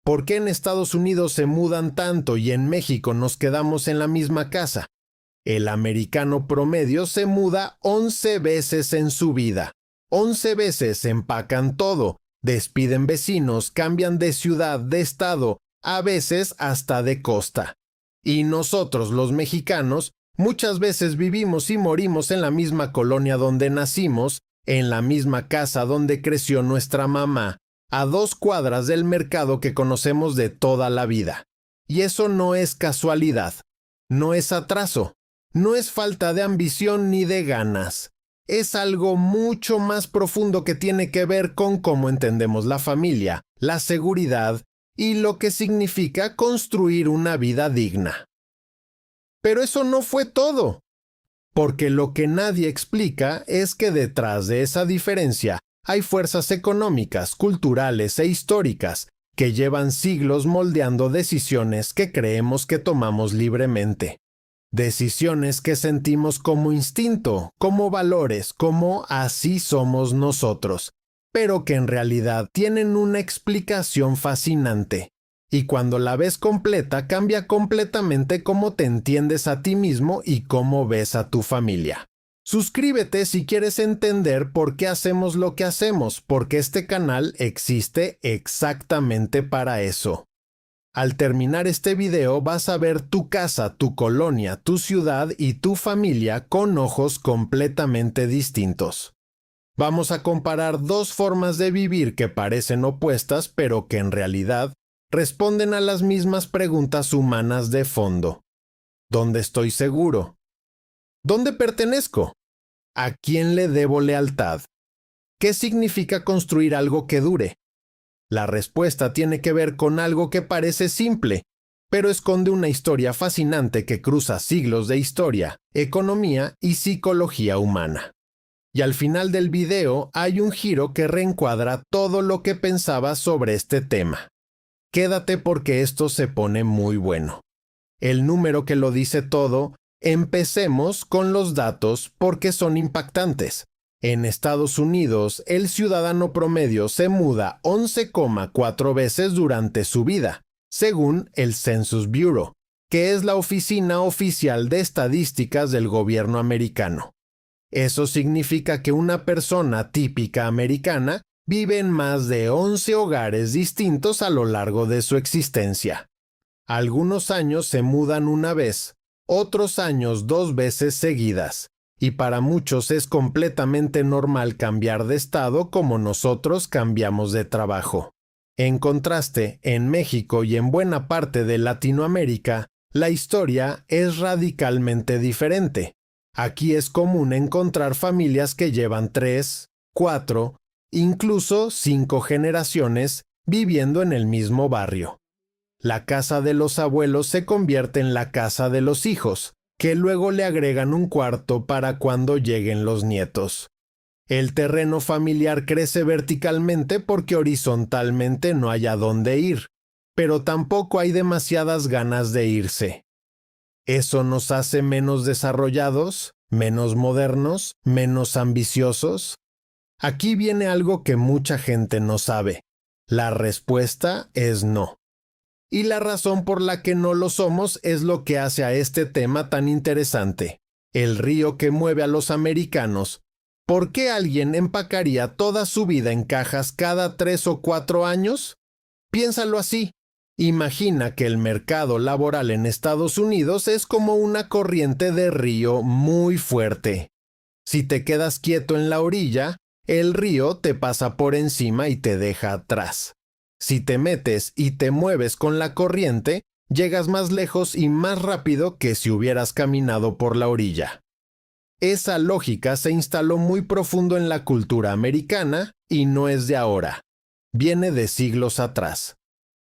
¿Por qué en Estados Unidos se mudan tanto y en México nos quedamos en la misma casa? El americano promedio se muda 11 veces en su vida. 11 veces empacan todo, despiden vecinos, cambian de ciudad, de estado, a veces hasta de costa. Y nosotros, los mexicanos, muchas veces vivimos y morimos en la misma colonia donde nacimos, en la misma casa donde creció nuestra mamá, a 2 cuadras del mercado que conocemos de toda la vida. Y eso no es casualidad, no es atraso, no es falta de ambición ni de ganas. Es algo mucho más profundo que tiene que ver con cómo entendemos la familia, la seguridad y lo que significa construir una vida digna. Pero eso no fue todo, porque lo que nadie explica es que detrás de esa diferencia hay fuerzas económicas, culturales e históricas que llevan siglos moldeando decisiones que creemos que tomamos libremente. Decisiones que sentimos como instinto, como valores, como así somos nosotros, pero que en realidad tienen una explicación fascinante. Y cuando la ves completa, cambia completamente cómo te entiendes a ti mismo y cómo ves a tu familia. Suscríbete si quieres entender por qué hacemos lo que hacemos, porque este canal existe exactamente para eso. Al terminar este video vas a ver tu casa, tu colonia, tu ciudad y tu familia con ojos completamente distintos. Vamos a comparar 2 formas de vivir que parecen opuestas, pero que en realidad responden a las mismas preguntas humanas de fondo. ¿Dónde estoy seguro? ¿Dónde pertenezco? ¿A quién le debo lealtad? ¿Qué significa construir algo que dure? La respuesta tiene que ver con algo que parece simple, pero esconde una historia fascinante que cruza siglos de historia, economía y psicología humana. Y al final del video hay un giro que reencuadra todo lo que pensabas sobre este tema. Quédate porque esto se pone muy bueno. El número que lo dice todo. Empecemos con los datos porque son impactantes. En Estados Unidos, el ciudadano promedio se muda 11,4 veces durante su vida, según el Census Bureau, que es la oficina oficial de estadísticas del gobierno americano. Eso significa que una persona típica americana vive en más de 11 hogares distintos a lo largo de su existencia. Algunos años se mudan una vez, otros años 2 veces seguidas, y para muchos es completamente normal cambiar de estado como nosotros cambiamos de trabajo. En contraste, en México y en buena parte de Latinoamérica, la historia es radicalmente diferente. Aquí es común encontrar familias que llevan 3, 4, incluso 5 generaciones viviendo en el mismo barrio. La casa de los abuelos se convierte en la casa de los hijos, que luego le agregan un cuarto para cuando lleguen los nietos. El terreno familiar crece verticalmente porque horizontalmente no hay a dónde ir, pero tampoco hay demasiadas ganas de irse. ¿Eso nos hace menos desarrollados, menos modernos, menos ambiciosos? Aquí viene algo que mucha gente no sabe. La respuesta es no. Y la razón por la que no lo somos es lo que hace a este tema tan interesante. El río que mueve a los americanos. ¿Por qué alguien empacaría toda su vida en cajas cada 3 o 4 años? Piénsalo así. Imagina que el mercado laboral en Estados Unidos es como una corriente de río muy fuerte. Si te quedas quieto en la orilla, el río te pasa por encima y te deja atrás. Si te metes y te mueves con la corriente, llegas más lejos y más rápido que si hubieras caminado por la orilla. Esa lógica se instaló muy profundo en la cultura americana y no es de ahora. Viene de siglos atrás.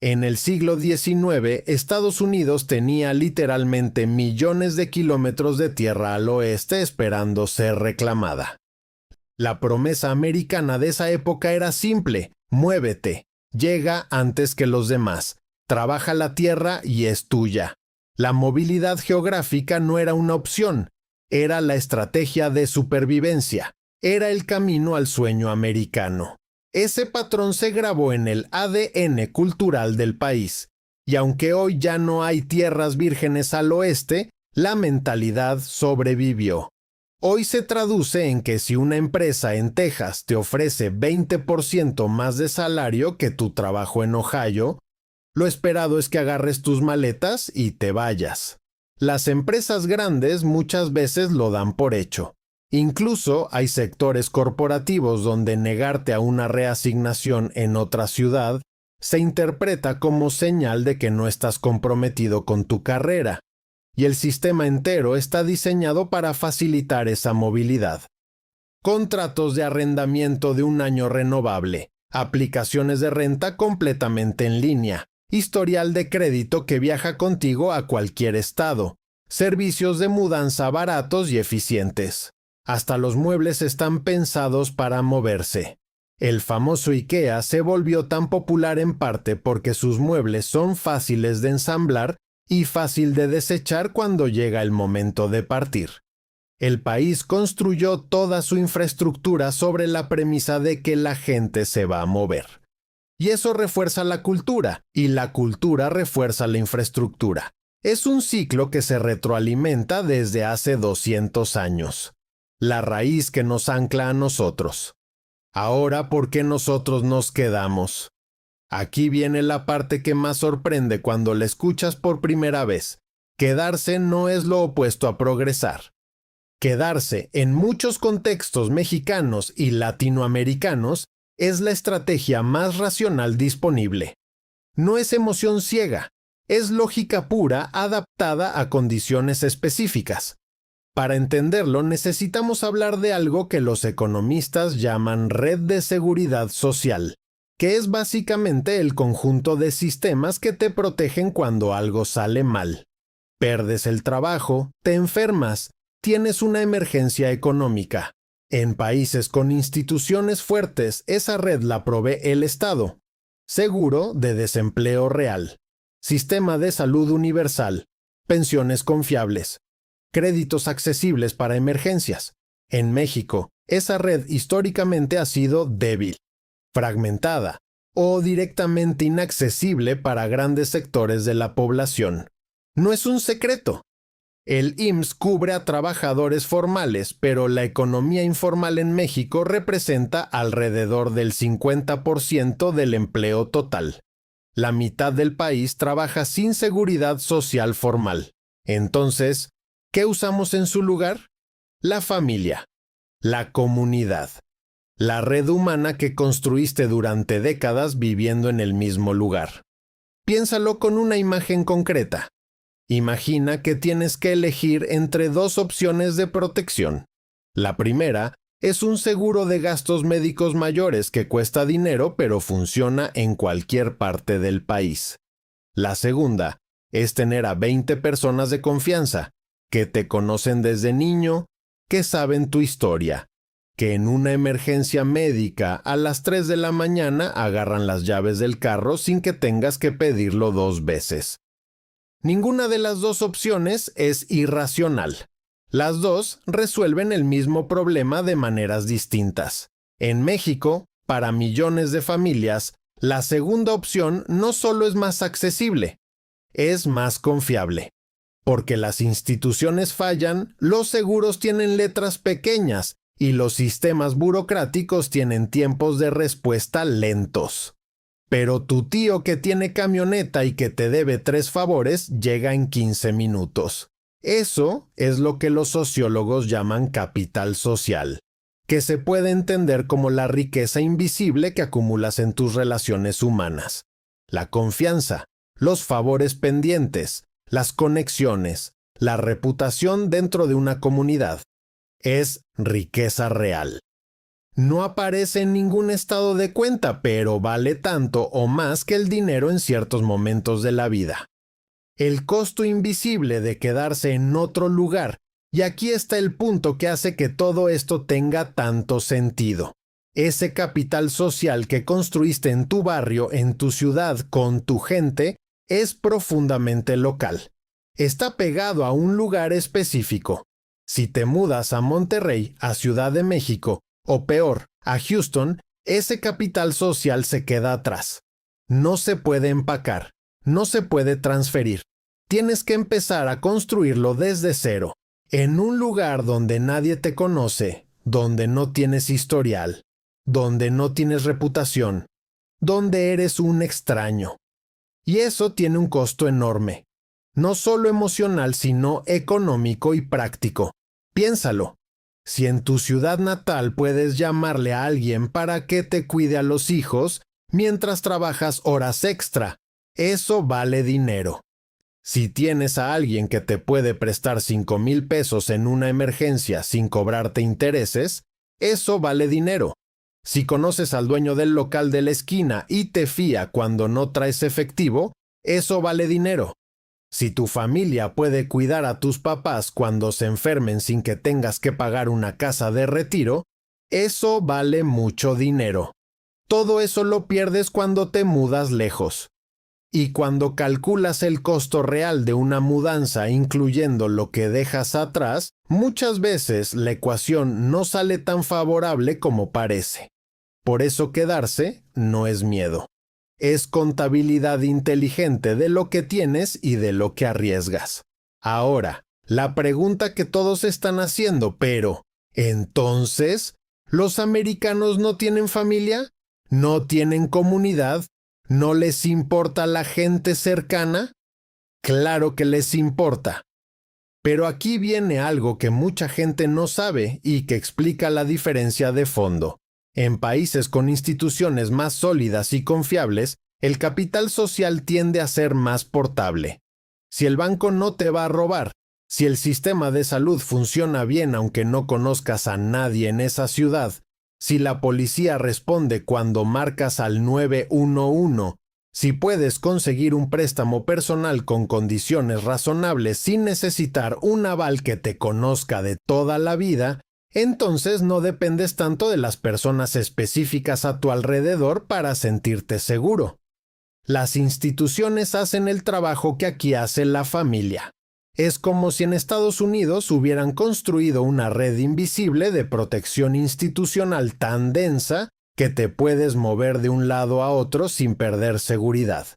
En el siglo XIX, Estados Unidos tenía literalmente millones de kilómetros de tierra al oeste esperando ser reclamada. La promesa americana de esa época era simple: muévete. Llega antes que los demás, trabaja la tierra y es tuya. La movilidad geográfica no era una opción, era la estrategia de supervivencia, era el camino al sueño americano. Ese patrón se grabó en el ADN cultural del país, y aunque hoy ya no hay tierras vírgenes al oeste, la mentalidad sobrevivió. Hoy se traduce en que si una empresa en Texas te ofrece 20% más de salario que tu trabajo en Ohio, lo esperado es que agarres tus maletas y te vayas. Las empresas grandes muchas veces lo dan por hecho. Incluso hay sectores corporativos donde negarte a una reasignación en otra ciudad se interpreta como señal de que no estás comprometido con tu carrera, y el sistema entero está diseñado para facilitar esa movilidad. Contratos de arrendamiento de un año renovable, aplicaciones de renta completamente en línea, historial de crédito que viaja contigo a cualquier estado, servicios de mudanza baratos y eficientes. Hasta los muebles están pensados para moverse. El famoso IKEA se volvió tan popular en parte porque sus muebles son fáciles de ensamblar y fácil de desechar cuando llega el momento de partir. El país construyó toda su infraestructura sobre la premisa de que la gente se va a mover. Y eso refuerza la cultura, y la cultura refuerza la infraestructura. Es un ciclo que se retroalimenta desde hace 200 años. La raíz que nos ancla a nosotros. Ahora, ¿por qué nosotros nos quedamos? Aquí viene la parte que más sorprende cuando la escuchas por primera vez. Quedarse no es lo opuesto a progresar. Quedarse en muchos contextos mexicanos y latinoamericanos es la estrategia más racional disponible. No es emoción ciega, es lógica pura adaptada a condiciones específicas. Para entenderlo necesitamos hablar de algo que los economistas llaman red de seguridad social, que es básicamente el conjunto de sistemas que te protegen cuando algo sale mal. Perdes el trabajo, te enfermas, tienes una emergencia económica. En países con instituciones fuertes, esa red la provee el Estado. Seguro de desempleo real, sistema de salud universal, pensiones confiables, créditos accesibles para emergencias. En México, esa red históricamente ha sido débil, fragmentada o directamente inaccesible para grandes sectores de la población. No es un secreto. El IMSS cubre a trabajadores formales, pero la economía informal en México representa alrededor del 50% del empleo total. La mitad del país trabaja sin seguridad social formal. Entonces, ¿qué usamos en su lugar? La familia, la comunidad, la red humana que construiste durante décadas viviendo en el mismo lugar. Piénsalo con una imagen concreta. Imagina que tienes que elegir entre dos opciones de protección. La primera es un seguro de gastos médicos mayores que cuesta dinero pero funciona en cualquier parte del país. La segunda es tener a 20 personas de confianza, que te conocen desde niño, que saben tu historia, que en una emergencia médica a las 3 de la mañana agarran las llaves del carro sin que tengas que pedirlo 2 veces. Ninguna de las dos opciones es irracional. Las dos resuelven el mismo problema de maneras distintas. En México, para millones de familias, la segunda opción no solo es más accesible, es más confiable. Porque las instituciones fallan, los seguros tienen letras pequeñas y los sistemas burocráticos tienen tiempos de respuesta lentos. Pero tu tío que tiene camioneta y que te debe 3 favores llega en 15 minutos. Eso es lo que los sociólogos llaman capital social, que se puede entender como la riqueza invisible que acumulas en tus relaciones humanas. La confianza, los favores pendientes, las conexiones, la reputación dentro de una comunidad. Es riqueza real. No aparece en ningún estado de cuenta, pero vale tanto o más que el dinero en ciertos momentos de la vida. El costo invisible de quedarse en otro lugar, y aquí está el punto que hace que todo esto tenga tanto sentido. Ese capital social que construiste en tu barrio, en tu ciudad, con tu gente, es profundamente local. Está pegado a un lugar específico. Si te mudas a Monterrey, a Ciudad de México, o peor, a Houston, Ese capital social se queda atrás. No se puede empacar, no se puede transferir. Tienes que empezar a construirlo desde cero, en un lugar donde nadie te conoce, donde no tienes historial, donde no tienes reputación, donde eres un extraño. Y eso tiene un costo enorme, no solo emocional, sino económico y práctico. Piénsalo. Si en tu ciudad natal puedes llamarle a alguien para que te cuide a los hijos mientras trabajas horas extra, eso vale dinero. Si tienes a alguien que te puede prestar 5,000 pesos en una emergencia sin cobrarte intereses, eso vale dinero. Si conoces al dueño del local de la esquina y te fía cuando no traes efectivo, eso vale dinero. Si tu familia puede cuidar a tus papás cuando se enfermen sin que tengas que pagar una casa de retiro, eso vale mucho dinero. Todo eso lo pierdes cuando te mudas lejos. Y cuando calculas el costo real de una mudanza incluyendo lo que dejas atrás, muchas veces la ecuación no sale tan favorable como parece. Por eso quedarse no es miedo. Es contabilidad inteligente de lo que tienes y de lo que arriesgas. Ahora, la pregunta que todos están haciendo, pero, ¿entonces los americanos no tienen familia? ¿No tienen comunidad? ¿No les importa la gente cercana? Claro que les importa. Pero aquí viene algo que mucha gente no sabe y que explica la diferencia de fondo. En países con instituciones más sólidas y confiables, el capital social tiende a ser más portable. Si el banco no te va a robar, si el sistema de salud funciona bien aunque no conozcas a nadie en esa ciudad, si la policía responde cuando marcas al 911, si puedes conseguir un préstamo personal con condiciones razonables sin necesitar un aval que te conozca de toda la vida, entonces no dependes tanto de las personas específicas a tu alrededor para sentirte seguro. Las instituciones hacen el trabajo que aquí hace la familia. Es como si en Estados Unidos hubieran construido una red invisible de protección institucional tan densa que te puedes mover de un lado a otro sin perder seguridad.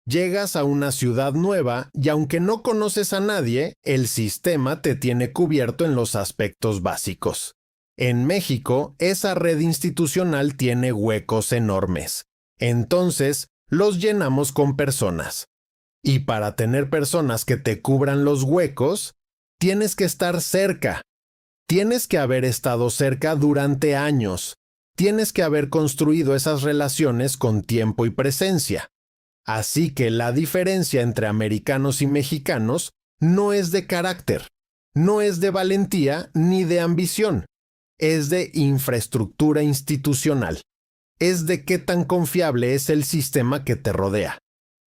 Llegas a una ciudad nueva y aunque no conoces a nadie, el sistema te tiene cubierto en los aspectos básicos. En México, esa red institucional tiene huecos enormes. Entonces, los llenamos con personas. Y para tener personas que te cubran los huecos, tienes que estar cerca. Tienes que haber estado cerca durante años. Tienes que haber construido esas relaciones con tiempo y presencia. Así que la diferencia entre americanos y mexicanos no es de carácter, no es de valentía ni de ambición, es de infraestructura institucional, es de qué tan confiable es el sistema que te rodea,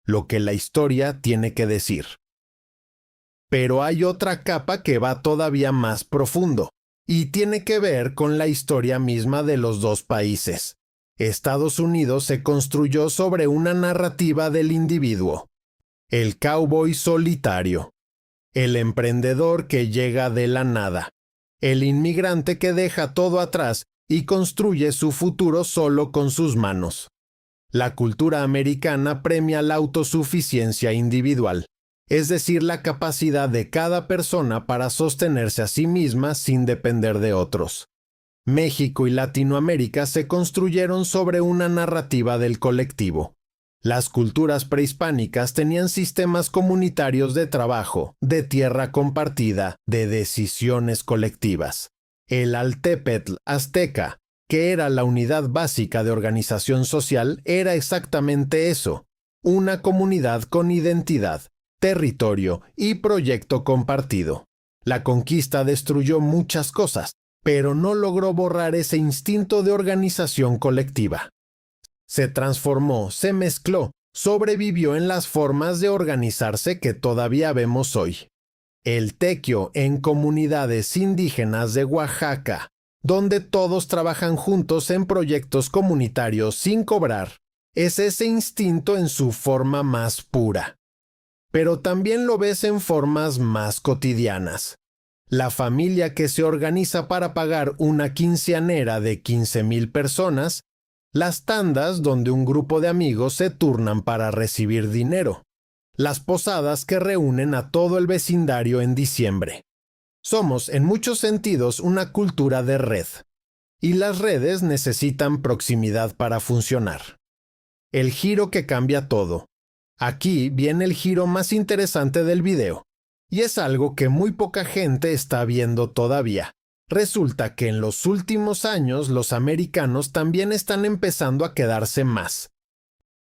lo que la historia tiene que decir. Pero hay otra capa que va todavía más profundo, y tiene que ver con la historia misma de los dos países. Estados Unidos se construyó sobre una narrativa del individuo, el cowboy solitario, el emprendedor que llega de la nada, el inmigrante que deja todo atrás y construye su futuro solo con sus manos. La cultura americana premia la autosuficiencia individual, es decir, la capacidad de cada persona para sostenerse a sí misma sin depender de otros. México y Latinoamérica se construyeron sobre una narrativa del colectivo. Las culturas prehispánicas tenían sistemas comunitarios de trabajo, de tierra compartida, de decisiones colectivas. El Altépetl azteca, que era la unidad básica de organización social, era exactamente eso, una comunidad con identidad, territorio y proyecto compartido. La conquista destruyó muchas cosas, pero no logró borrar ese instinto de organización colectiva. Se transformó, se mezcló, sobrevivió en las formas de organizarse que todavía vemos hoy. El tequio en comunidades indígenas de Oaxaca, donde todos trabajan juntos en proyectos comunitarios sin cobrar, es ese instinto en su forma más pura. Pero también lo ves en formas más cotidianas. La familia que se organiza para pagar una quinceañera de 15,000 personas las tandas donde un grupo de amigos se turnan para recibir dinero, las posadas que reúnen a todo el vecindario en diciembre. Somos, en muchos sentidos, una cultura de red, y las redes necesitan proximidad para funcionar. El giro que cambia todo. Aquí viene el giro más interesante del video, y es algo que muy poca gente está viendo todavía. Resulta que en los últimos años los americanos también están empezando a quedarse más.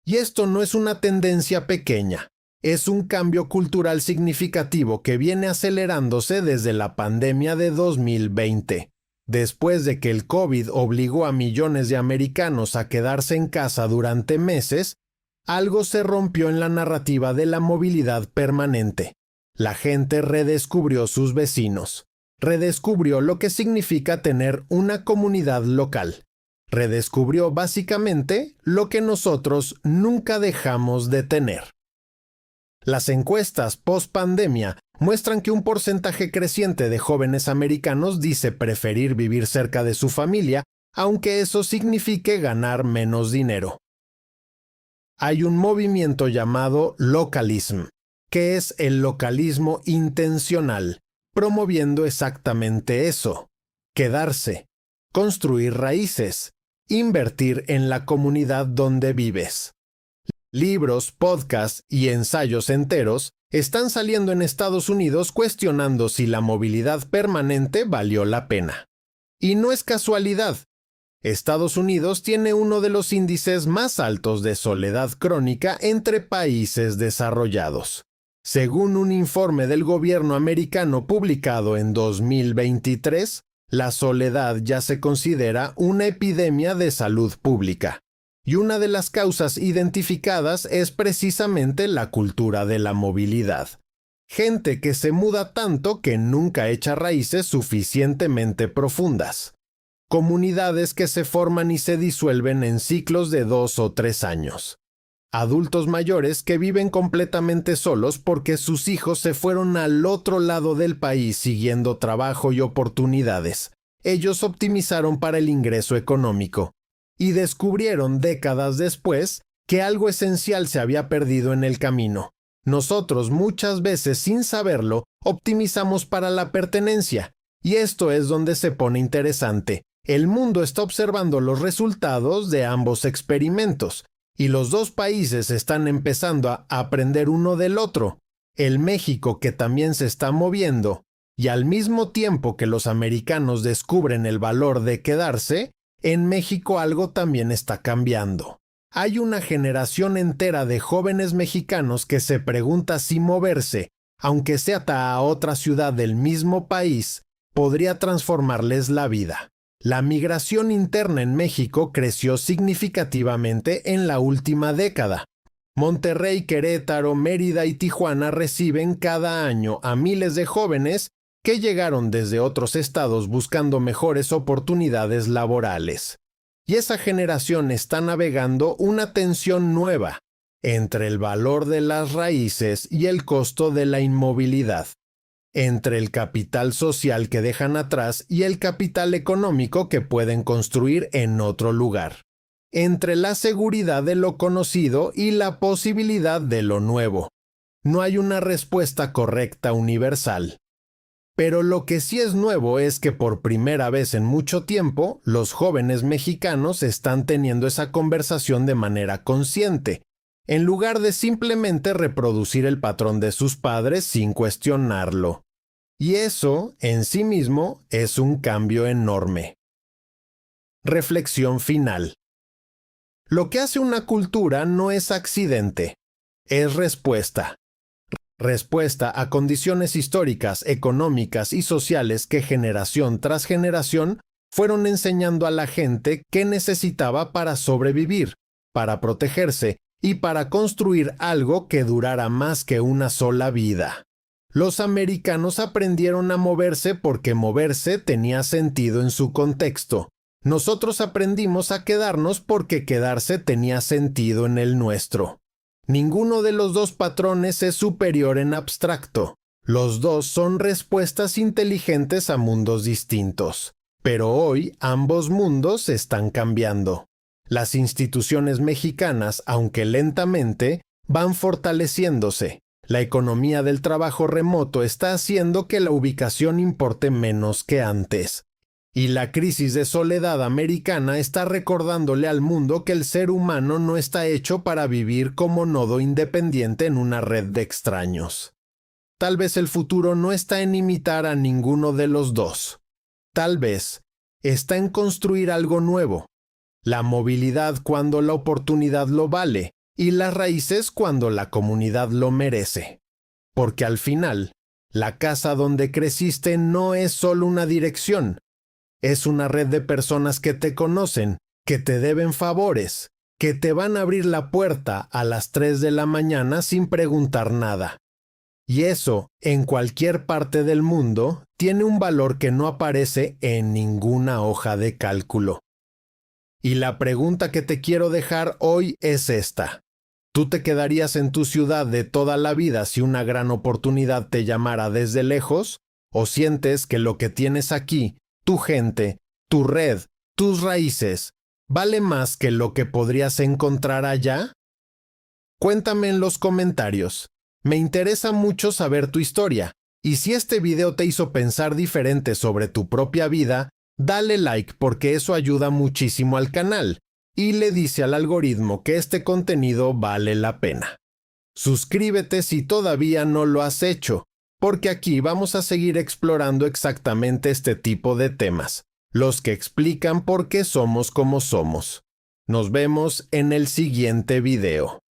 Y esto no es una tendencia pequeña, es un cambio cultural significativo que viene acelerándose desde la pandemia de 2020. Después de que el COVID obligó a millones de americanos a quedarse en casa durante meses, algo se rompió en la narrativa de la movilidad permanente. La gente redescubrió sus vecinos, redescubrió lo que significa tener una comunidad local, redescubrió básicamente lo que nosotros nunca dejamos de tener. Las encuestas post-pandemia muestran que un porcentaje creciente de jóvenes americanos dice preferir vivir cerca de su familia, aunque eso signifique ganar menos dinero. Hay un movimiento llamado localism, que es el localismo intencional, promoviendo exactamente eso: quedarse, construir raíces, invertir en la comunidad donde vives. Libros, podcasts y ensayos enteros están saliendo en Estados Unidos cuestionando si la movilidad permanente valió la pena. Y no es casualidad. Estados Unidos tiene uno de los índices más altos de soledad crónica entre países desarrollados. Según un informe del gobierno americano publicado en 2023, la soledad ya se considera una epidemia de salud pública. Y una de las causas identificadas es precisamente la cultura de la movilidad. Gente que se muda tanto que nunca echa raíces suficientemente profundas. Comunidades que se forman y se disuelven en ciclos de 2 o 3 años. Adultos mayores que viven completamente solos porque sus hijos se fueron al otro lado del país siguiendo trabajo y oportunidades. Ellos optimizaron para el ingreso económico. Y descubrieron décadas después que algo esencial se había perdido en el camino. Nosotros muchas veces, sin saberlo, optimizamos para la pertenencia. Y esto es donde se pone interesante. El mundo está observando los resultados de ambos experimentos, y los dos países están empezando a aprender uno del otro. El México, que también se está moviendo, y al mismo tiempo que los americanos descubren el valor de quedarse, en México algo también está cambiando. Hay una generación entera de jóvenes mexicanos que se pregunta si moverse, aunque sea a otra ciudad del mismo país, podría transformarles la vida. La migración interna en México creció significativamente en la última década. Monterrey, Querétaro, Mérida y Tijuana reciben cada año a miles de jóvenes que llegaron desde otros estados buscando mejores oportunidades laborales. Y esa generación está navegando una tensión nueva entre el valor de las raíces y el costo de la inmovilidad, entre el capital social que dejan atrás y el capital económico que pueden construir en otro lugar, entre la seguridad de lo conocido y la posibilidad de lo nuevo. No hay una respuesta correcta universal. Pero lo que sí es nuevo es que por primera vez en mucho tiempo, los jóvenes mexicanos están teniendo esa conversación de manera consciente, en lugar de simplemente reproducir el patrón de sus padres sin cuestionarlo. Y eso, en sí mismo, es un cambio enorme. Reflexión final. Lo que hace una cultura no es accidente, es respuesta. Respuesta a condiciones históricas, económicas y sociales que generación tras generación fueron enseñando a la gente qué necesitaba para sobrevivir, para protegerse y para construir algo que durara más que una sola vida. Los americanos aprendieron a moverse porque moverse tenía sentido en su contexto. Nosotros aprendimos a quedarnos porque quedarse tenía sentido en el nuestro. Ninguno de los dos patrones es superior en abstracto. Los dos son respuestas inteligentes a mundos distintos. Pero hoy ambos mundos están cambiando. Las instituciones mexicanas, aunque lentamente, van fortaleciéndose. La economía del trabajo remoto está haciendo que la ubicación importe menos que antes. Y la crisis de soledad americana está recordándole al mundo que el ser humano no está hecho para vivir como nodo independiente en una red de extraños. Tal vez el futuro no está en imitar a ninguno de los dos. Tal vez está en construir algo nuevo. La movilidad cuando la oportunidad lo vale y las raíces cuando la comunidad lo merece. Porque al final, la casa donde creciste no es solo una dirección. Es una red de personas que te conocen, que te deben favores, que te van a abrir la puerta a las 3 de la mañana sin preguntar nada. Y eso, en cualquier parte del mundo, tiene un valor que no aparece en ninguna hoja de cálculo. Y la pregunta que te quiero dejar hoy es esta. ¿Tú te quedarías en tu ciudad de toda la vida si una gran oportunidad te llamara desde lejos? ¿O sientes que lo que tienes aquí, tu gente, tu red, tus raíces, vale más que lo que podrías encontrar allá? Cuéntame en los comentarios. Me interesa mucho saber tu historia, y si este video te hizo pensar diferente sobre tu propia vida, dale like porque eso ayuda muchísimo al canal, y le dice al algoritmo que este contenido vale la pena. Suscríbete si todavía no lo has hecho, porque aquí vamos a seguir explorando exactamente este tipo de temas, los que explican por qué somos como somos. Nos vemos en el siguiente video.